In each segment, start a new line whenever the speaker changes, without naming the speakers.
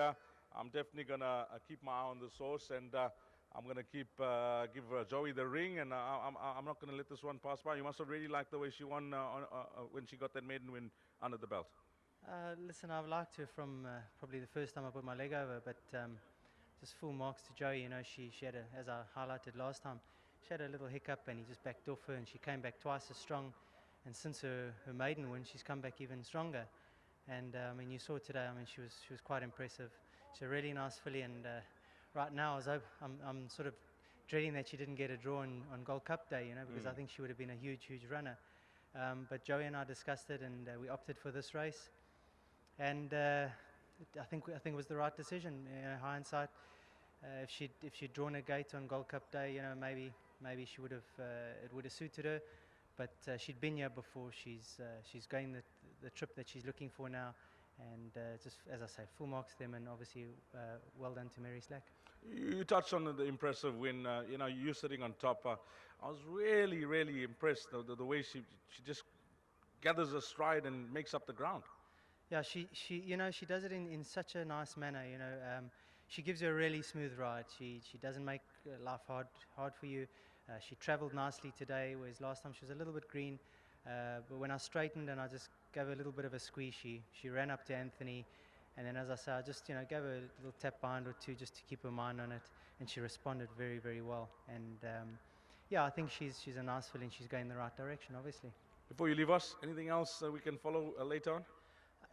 here. I'm definitely going to keep my eye on this horse, and I'm going to give Joey the ring, and I'm not going to let this one pass by. You must have really liked the way she won when she got that maiden win under the belt.
Listen, I've liked her from probably the first time I put my leg over, but just full marks to Joey. You know, she had, as I highlighted last time, she had a little hiccup and he just backed off her, and she came back twice as strong. And since her maiden win, she's come back even stronger. And I mean, you saw today. I mean, she was quite impressive. She's a really nice filly, and right now, I'm sort of dreading that she didn't get a draw on Gold Cup Day. You know, because I think she would have been a huge runner. But Joey and I discussed it, and we opted for this race. And I think it was the right decision. You know, hindsight, if she'd drawn a gate on Gold Cup Day, you know, maybe she would have it would have suited her. But she'd been here before. She's going the trip that she's looking for now. And just as I say, full marks to them, and obviously well done to Mary Slack.
You touched on the impressive win. You know, you sitting on top. I was really impressed the way she just gathers her stride and makes up the ground.
Yeah, she you know, she does it in such a nice manner. You know, she gives you a really smooth ride. She doesn't make life hard for you. She travelled nicely today, whereas last time she was a little bit green. But when I straightened and I just gave her a little bit of a squeeze, she ran up to Anthony, and then, as I say, I just, you know, gave her a little tap behind or two just to keep her mind on it, and she responded very well. And yeah, I think she's a nice filly, and she's going in the right direction, obviously.
Before you leave us, anything else we can follow later on?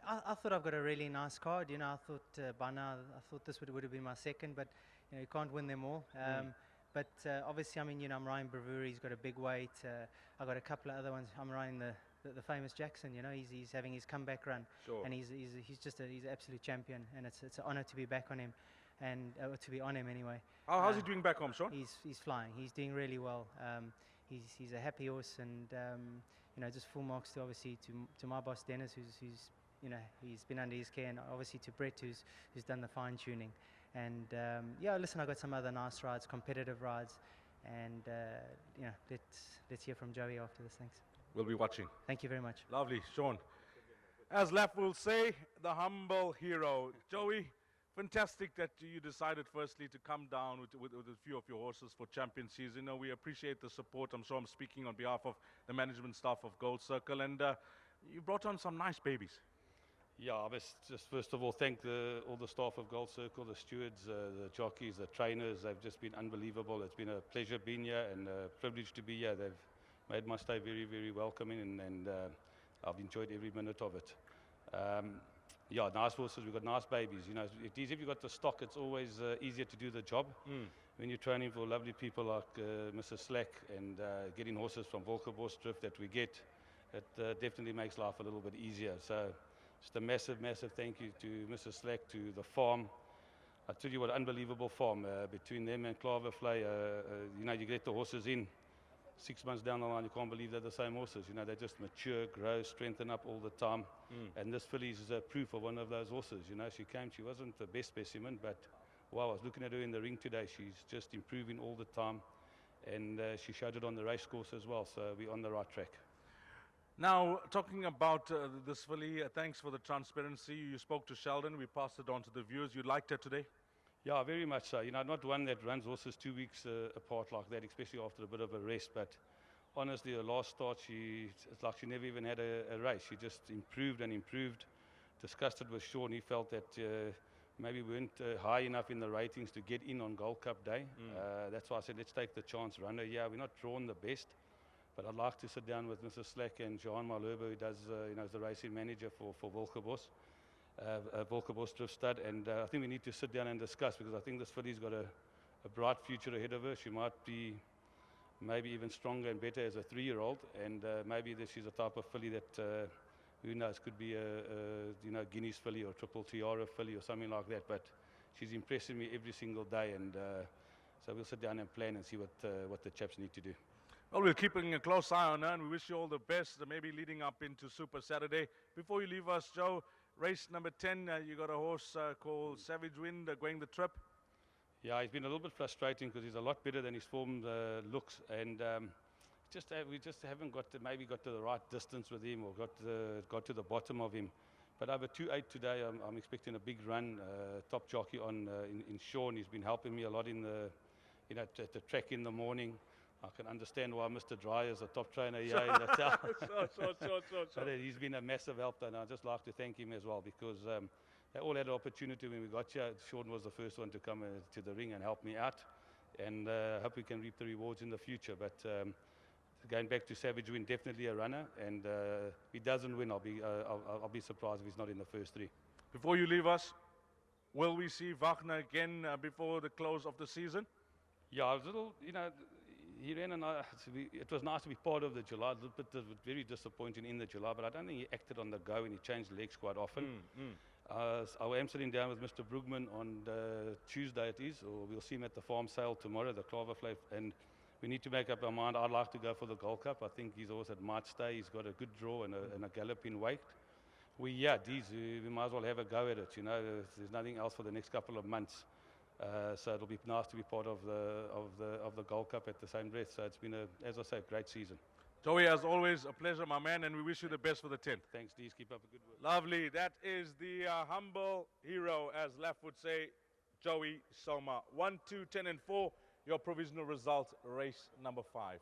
I thought I've got a really nice card. You know, I thought by now, I thought this would have been my second, but you know, you can't win them all. But obviously, I mean, you know, I'm riding Bravura. He's got a big weight. I got a couple of other ones. I'm riding the famous Jackson. You know, he's having his comeback run, and he's an absolute champion. And it's an honour to be back on him, and to be on him anyway.
How's he doing back home, Sean?
He's flying. He's doing really well. He's a happy horse, and you know, just full marks to obviously to my boss Dennis, who's you know, he's been under his care, and obviously to Brett, who's done the fine tuning. And yeah, listen, I got some other nice rides, competitive rides, and you know, let's hear from Joey after this. Thanks.
We'll be watching.
Thank you very much.
Lovely, Sean. As Laf will say, the humble hero. Joey, fantastic that you decided firstly to come down with a few of your horses for champion season. You know, we appreciate the support. I'm sure I'm speaking on behalf of the management staff of Gold Circle, and you brought on some nice babies.
Yeah, I must just first of all thank all the staff of Gold Circle, the stewards, the jockeys, the trainers. They've just been unbelievable. It's been a pleasure being here and a privilege to be here. They've made my stay very welcoming, and I've enjoyed every minute of it. Yeah, nice horses. We've got nice babies. You know, if you've got the stock, it's always easier to do the job. When you're training for lovely people like Mrs. Slack and getting horses from Volkerbos Drift that we get, it definitely makes life a little bit easier. So just a massive thank you to Mrs. Slack, to the farm. I tell you what, unbelievable farm. Between them and Clairwood, you know, you get the horses in. 6 months down the line, you can't believe they're the same horses. You know, they just mature, grow, strengthen up all the time. And this filly is proof of one of those horses. You know, she wasn't the best specimen, but wow, I was looking at her in the ring today. She's just improving all the time. And she showed it on the race course as well. So we're on the right track.
Now, talking about this filly, thanks for the transparency. You spoke to Sheldon. We passed it on to the viewers. You liked her today?
Yeah, very much so. You know, not one that runs horses 2 weeks apart like that, especially after a bit of a rest. But honestly, her last start, it's like she never even had a race. She just improved and improved. Discussed it with Sean. He felt that maybe we weren't high enough in the ratings to get in on Gold Cup Day. That's why I said, let's take the chance, run her. Yeah, we're not drawn the best. But I'd like to sit down with Mrs. Slack and Johan Malherbe, who does, you know, is the racing manager for Volkerbos, Volkerbos Drift Stud. And I think we need to sit down and discuss, because I think this filly's got a bright future ahead of her. She might be maybe even stronger and better as a 3-year-old. And maybe she's a type of filly that, who knows, could be a you know, Guineas filly or Triple Tiara filly or something like that. But she's impressing me every single day. And so we'll sit down and plan and see what the chaps need to do.
Well, we're keeping a close eye on her, and we wish you all the best, maybe leading up into Super Saturday. Before you leave us, Joe, race number 10, you got a horse called Savage Wind going the trip.
Yeah, he's been a little bit frustrating because he's a lot better than his form looks, and we just haven't got to the right distance with him, or got to the bottom of him. But over 2.8 today, I'm expecting a big run. Top jockey on in Sean. He's been helping me a lot in the, at the track in the morning. I can understand why Mr. Dry is a top trainer here in the town. But he's been a massive help, and I'd just like to thank him as well, because they all had an opportunity when we got here. Sean was the first one to come to the ring and help me out, and I hope we can reap the rewards in the future. But going back to Savage Win, definitely a runner, and if he doesn't win, I'll be surprised if he's not in the first three.
Before you leave us, will we see Wagner again before the close of the season?
Yeah, I was a little, he ran and it was nice to be part of the July. A little bit very disappointing in the July, but I don't think he acted on the go and he changed legs quite often. I am sitting down with Mr. Brugman on Tuesday, it is, or we'll see him at the farm sale tomorrow, the Clairwood, and we need to make up our mind. I'd like to go for the Gold Cup. I think he's always at might stay. He's got a good draw and a galloping weight. We might as well have a go at it. There's nothing else for the next couple of months. So it'll be nice to be part of the Gold Cup at the same breath. So it's been, as I say, a great season.
Joey, as always, a pleasure, my man, and we wish you the best for the 10th.
Thanks, Dees. Keep up a good work.
Lovely. That is the humble hero, as Laf would say, Joey Soma. 1, 2, 10, and 4, your provisional result, race number 5.